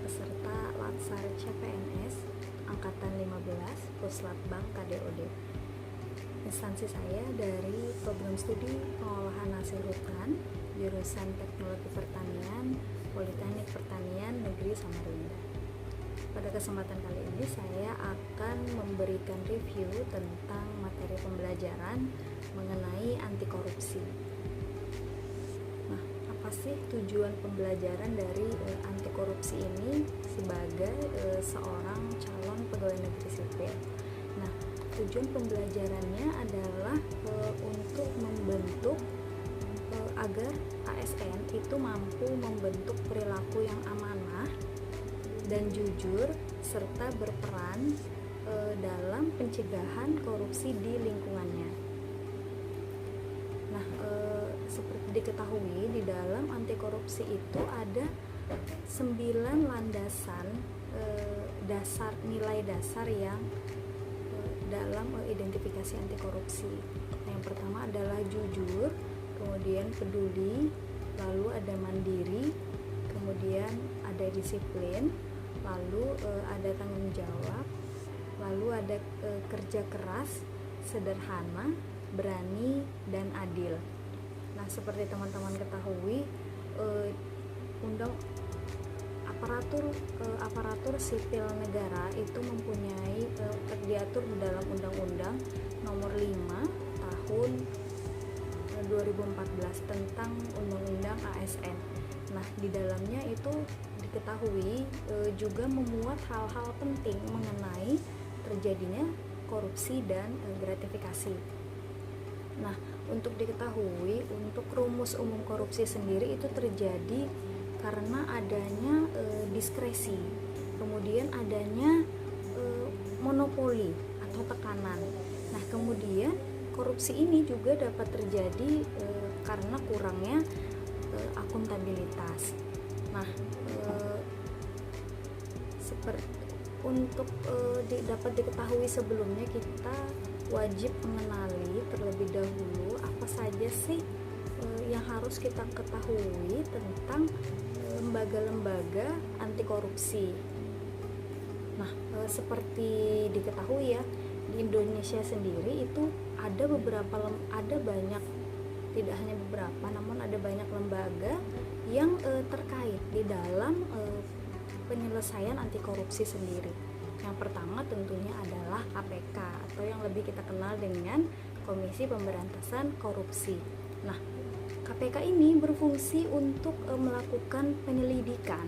peserta Latsar CPNS Angkatan 15 Puslatbang KDOD. Instansi saya dari program studi pengolahan hasil hutan jurusan Teknologi Pertanian Politeknik Pertanian Negeri Samarinda. Pada kesempatan kali ini saya akan memberikan review tentang materi pembelajaran mengenai anti korupsi. Nah, apa sih tujuan pembelajaran dari anti korupsi ini sebagai seorang calon pegawai negeri sipil? Nah, tujuan pembelajarannya adalah untuk membentuk agar ASN itu mampu membentuk perilaku yang amanah dan jujur serta berperan dalam pencegahan korupsi di lingkungannya. Nah, seperti diketahui di dalam anti korupsi itu ada 9 landasan nilai dasar yang dalam identifikasi anti korupsi. Yang pertama adalah jujur, kemudian peduli, lalu ada mandiri, kemudian ada disiplin, lalu ada tanggung jawab, lalu ada kerja keras, sederhana, berani, dan adil. Nah, seperti teman-teman ketahui, aparatur sipil negara itu mempunyai diatur dalam Undang-Undang Nomor 5 Tahun 2014 tentang Undang-Undang ASN. Nah, di dalamnya itu diketahui juga memuat hal-hal penting mengenai terjadinya korupsi dan gratifikasi. Nah, untuk diketahui, untuk rumus umum korupsi sendiri itu terjadi karena adanya diskresi, kemudian adanya monopoli atau tekanan. Nah, kemudian korupsi ini juga dapat terjadi karena kurangnya akuntabilitas. Nah, dapat diketahui sebelumnya kita wajib mengenali terlebih dahulu apa saja sih yang harus kita ketahui tentang lembaga-lembaga anti korupsi. Nah, seperti diketahui ya, di Indonesia sendiri itu ada banyak, tidak hanya beberapa, namun ada banyak lembaga yang terkait di dalam penyelesaian anti korupsi sendiri. Yang pertama tentunya adalah KPK atau yang lebih kita kenal dengan Komisi Pemberantasan Korupsi. Nah, KPK ini berfungsi untuk melakukan penyelidikan,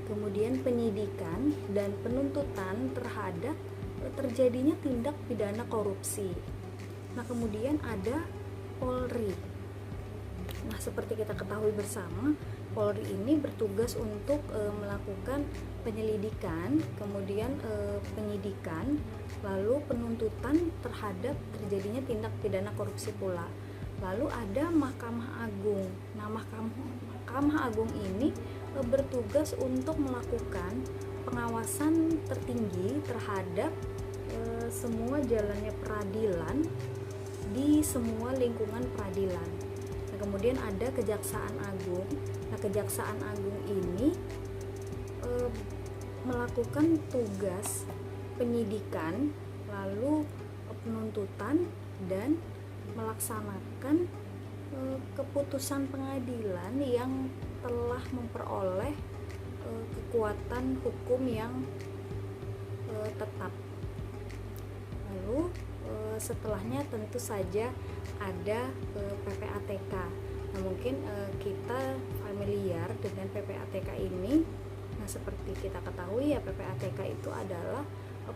kemudian penyidikan dan penuntutan terhadap terjadinya tindak pidana korupsi. Nah, kemudian ada Polri. Nah, seperti kita ketahui bersama, Polri ini bertugas untuk melakukan penyelidikan, kemudian penyidikan, lalu penuntutan terhadap terjadinya tindak pidana korupsi pula. Lalu ada Mahkamah Agung. Nah, Mahkamah Agung ini bertugas untuk melakukan pengawasan tertinggi terhadap semua jalannya peradilan di semua lingkungan peradilan. Nah, kemudian ada Kejaksaan Agung. Nah, Kejaksaan Agung ini melakukan tugas penyidikan, lalu penuntutan dan melaksanakan keputusan pengadilan yang telah memperoleh kekuatan hukum yang tetap. Lalu setelahnya tentu saja ada PPATK. Nah, mungkin kita familiar dengan PPATK ini. Nah, seperti kita ketahui ya, PPATK itu adalah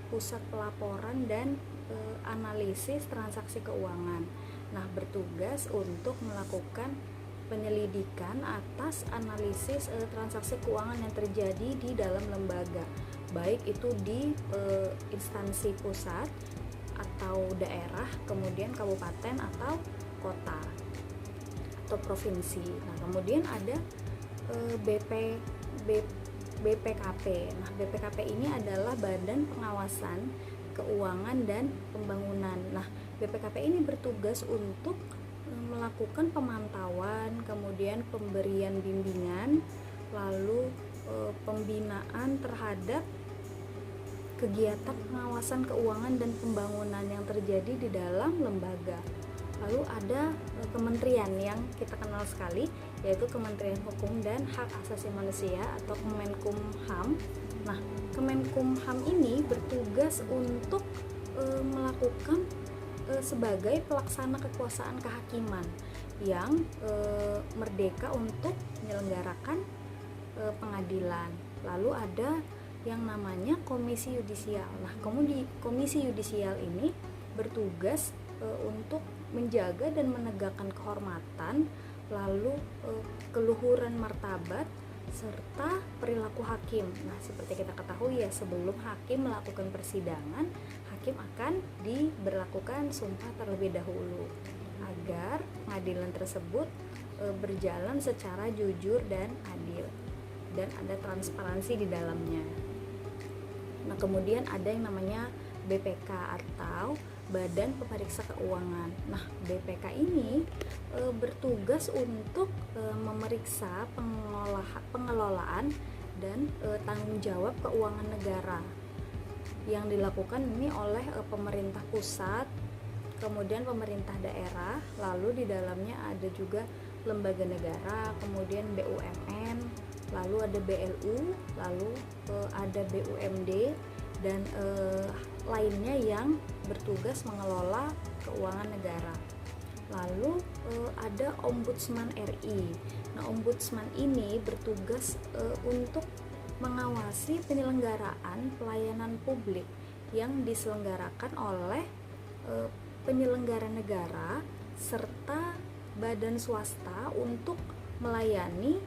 pusat pelaporan dan analisis transaksi keuangan. Nah, bertugas untuk melakukan penyelidikan atas analisis transaksi keuangan yang terjadi di dalam lembaga, baik itu di instansi pusat atau daerah, kemudian kabupaten atau kota atau provinsi. Nah, kemudian ada BPKP. Nah, BPKP ini adalah Badan Pengawasan Keuangan dan Pembangunan. Nah, BPKP ini bertugas untuk melakukan pemantauan, kemudian pemberian bimbingan, lalu pembinaan terhadap kegiatan pengawasan keuangan dan pembangunan yang terjadi di dalam lembaga. Lalu ada kementerian yang kita kenal sekali, yaitu Kementerian Hukum dan Hak Asasi Manusia atau Kemenkumham. Nah, Kemenkumham ini bertugas untuk melakukan sebagai pelaksana kekuasaan kehakiman yang merdeka untuk menyelenggarakan pengadilan. Lalu ada yang namanya Komisi Yudisial. Nah, Komisi Yudisial ini bertugas untuk menjaga dan menegakkan kehormatan, lalu keluhuran martabat serta perilaku hakim. Nah, seperti kita ketahui ya, sebelum hakim melakukan persidangan, hakim akan diberlakukan sumpah terlebih dahulu agar pengadilan tersebut berjalan secara jujur dan adil dan ada transparansi di dalamnya. Nah, kemudian ada yang namanya BPK atau Badan Pemeriksa Keuangan. Nah, BPK ini bertugas untuk memeriksa pengelolaan dan tanggung jawab keuangan negara yang dilakukan ini oleh pemerintah pusat, kemudian pemerintah daerah, lalu di dalamnya ada juga lembaga negara, kemudian BUMN, lalu ada BLU, lalu ada BUMD dan lainnya yang bertugas mengelola keuangan negara. Lalu ada Ombudsman RI. Nah, Ombudsman ini bertugas untuk mengawasi penyelenggaraan pelayanan publik yang diselenggarakan oleh penyelenggara negara serta badan swasta untuk melayani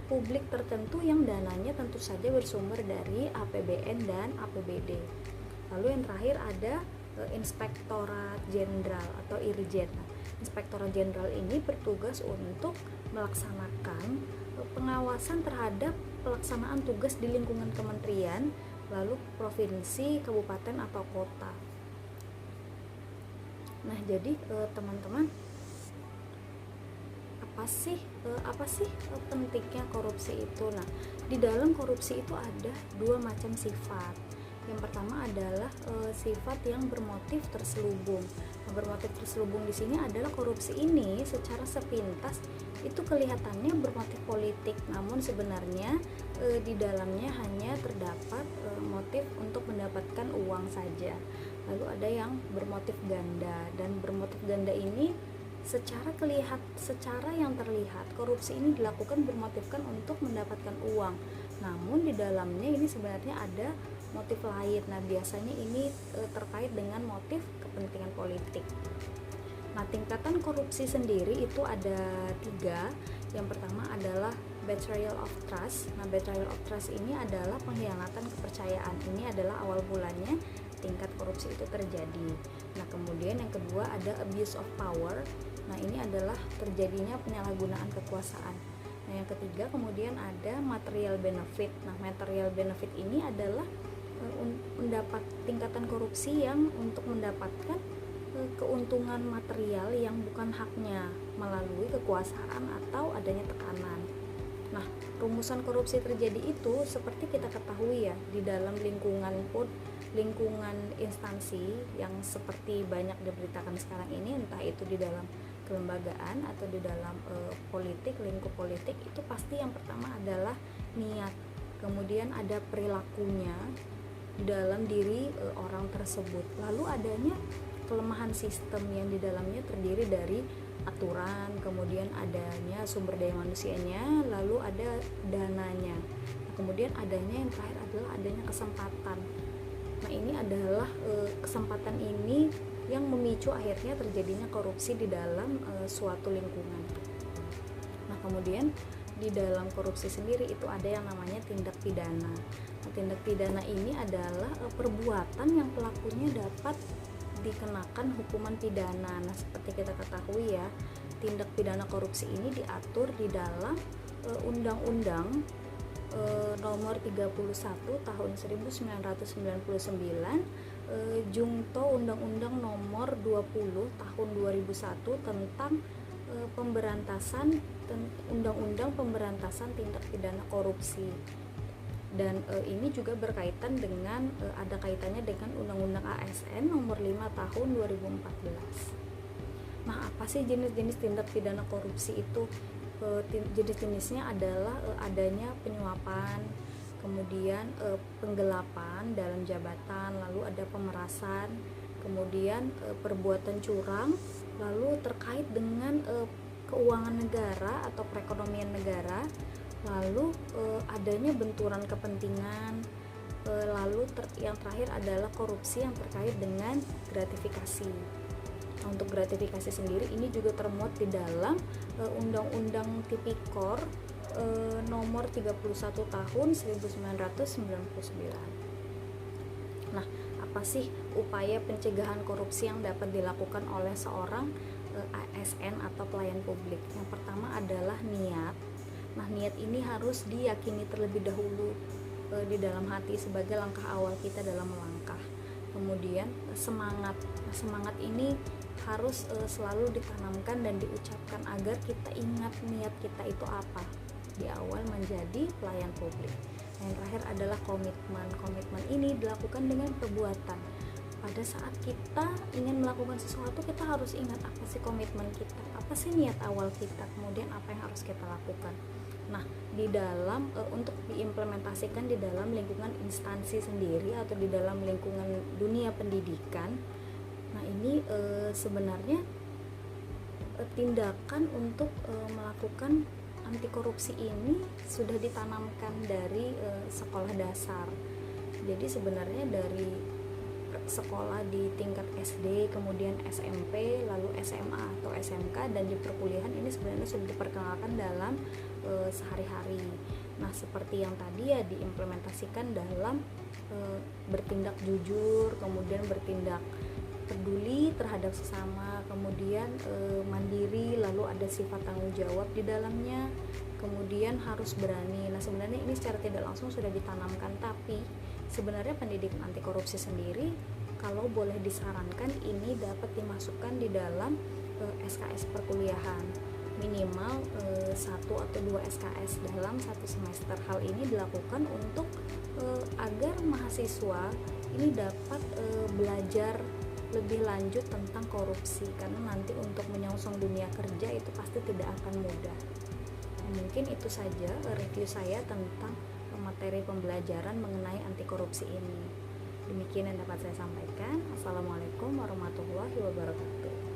publik tertentu yang dananya tentu saja bersumber dari APBN dan APBD. Lalu yang terakhir ada Inspektorat Jenderal atau Irjen. Inspektorat Jenderal ini bertugas untuk melaksanakan pengawasan terhadap pelaksanaan tugas di lingkungan kementerian, lalu provinsi, kabupaten atau kota. Nah, jadi teman-teman, apa sih pentingnya korupsi itu? Nah, di dalam korupsi itu ada dua macam sifat. Yang pertama adalah sifat yang bermotif terselubung. Nah, bermotif terselubung di sini adalah korupsi ini secara sepintas itu kelihatannya bermotif politik, namun sebenarnya di dalamnya hanya terdapat motif untuk mendapatkan uang saja. Lalu ada yang bermotif ganda, dan bermotif ganda ini secara yang terlihat korupsi ini dilakukan bermotifkan untuk mendapatkan uang, namun di dalamnya ini sebenarnya ada motif lain. Nah, biasanya ini terkait dengan motif kepentingan politik. Nah, tingkatan korupsi sendiri itu ada 3. Yang pertama adalah betrayal of trust. Nah, betrayal of trust ini adalah pengkhianatan kepercayaan. Ini adalah awal mulanya tingkat korupsi itu terjadi. Nah, kemudian yang kedua ada abuse of power. Nah, ini adalah terjadinya penyalahgunaan kekuasaan. Nah, yang ketiga kemudian ada material benefit. Nah, material benefit ini adalah mendapat tingkatan korupsi yang untuk mendapatkan keuntungan material yang bukan haknya melalui kekuasaan atau adanya tekanan. Nah, rumusan korupsi terjadi itu seperti kita ketahui ya, di dalam lingkungan instansi yang seperti banyak diberitakan sekarang ini, entah itu di dalam kelembagaan atau di dalam lingkup politik, itu pasti yang pertama adalah niat, kemudian ada perilakunya di dalam diri orang tersebut, lalu adanya kelemahan sistem yang di dalamnya terdiri dari aturan, kemudian adanya sumber daya manusianya, lalu ada dananya. Nah, kemudian adanya yang terakhir adalah adanya kesempatan. Nah, ini adalah kesempatan ini yang memicu akhirnya terjadinya korupsi di dalam suatu lingkungan. Nah, kemudian di dalam korupsi sendiri itu ada yang namanya tindak pidana. Nah, tindak pidana ini adalah perbuatan yang pelakunya dapat dikenakan hukuman pidana. Nah, seperti kita ketahui ya, tindak pidana korupsi ini diatur di dalam Undang-Undang nomor 31 tahun 1999, Jungto Undang-Undang nomor 20 tahun 2001 tentang Undang-Undang Pemberantasan Tindak Pidana Korupsi. Dan ini juga berkaitan dengan ada kaitannya dengan Undang-Undang ASN nomor 5 tahun 2014. Nah, apa sih jenis-jenis tindak pidana korupsi itu? Jenis-jenisnya adalah adanya penyuapan, kemudian penggelapan dalam jabatan, lalu ada pemerasan, kemudian perbuatan curang, lalu terkait dengan keuangan negara atau perekonomian negara, lalu adanya benturan kepentingan, lalu yang terakhir adalah korupsi yang terkait dengan gratifikasi. Nah, untuk gratifikasi sendiri ini juga termuat di dalam Undang-Undang Tipikor nomor 31 tahun 1999. Nah, apa sih upaya pencegahan korupsi yang dapat dilakukan oleh seorang ASN atau pelayan publik? Yang pertama adalah niat. Nah, niat ini harus diyakini terlebih dahulu di dalam hati sebagai langkah awal kita dalam melangkah. Kemudian semangat. Nah, semangat ini harus selalu ditanamkan dan diucapkan agar kita ingat niat kita itu apa di awal menjadi pelayan publik. Yang terakhir adalah komitmen. Komitmen ini dilakukan dengan perbuatan. Pada saat kita ingin melakukan sesuatu, kita harus ingat apa sih komitmen kita, apa sih niat awal kita, kemudian apa yang harus kita lakukan. Nah, di dalam untuk diimplementasikan di dalam lingkungan instansi sendiri atau di dalam lingkungan dunia pendidikan, nah ini sebenarnya tindakan untuk melakukan anti korupsi ini sudah ditanamkan dari sekolah dasar. Jadi sebenarnya dari sekolah di tingkat SD, kemudian SMP, lalu SMA atau SMK, dan di perkuliahan ini sebenarnya sudah diperkenalkan dalam sehari-hari. Nah, seperti yang tadi ya, diimplementasikan dalam bertindak jujur, kemudian bertindak peduli terhadap sesama, kemudian mandiri, lalu ada sifat tanggung jawab di dalamnya, kemudian harus berani. Nah, sebenarnya ini secara tidak langsung sudah ditanamkan, tapi sebenarnya pendidikan anti korupsi sendiri kalau boleh disarankan ini dapat dimasukkan di dalam SKS perkuliahan, minimal 1 atau 2 SKS dalam satu semester. Hal ini dilakukan untuk agar mahasiswa ini dapat belajar lebih lanjut tentang korupsi, karena nanti untuk menyongsong dunia kerja itu pasti tidak akan mudah. Nah, mungkin itu saja review saya tentang materi pembelajaran mengenai anti korupsi ini. Demikian yang dapat saya sampaikan. Assalamualaikum warahmatullahi wabarakatuh.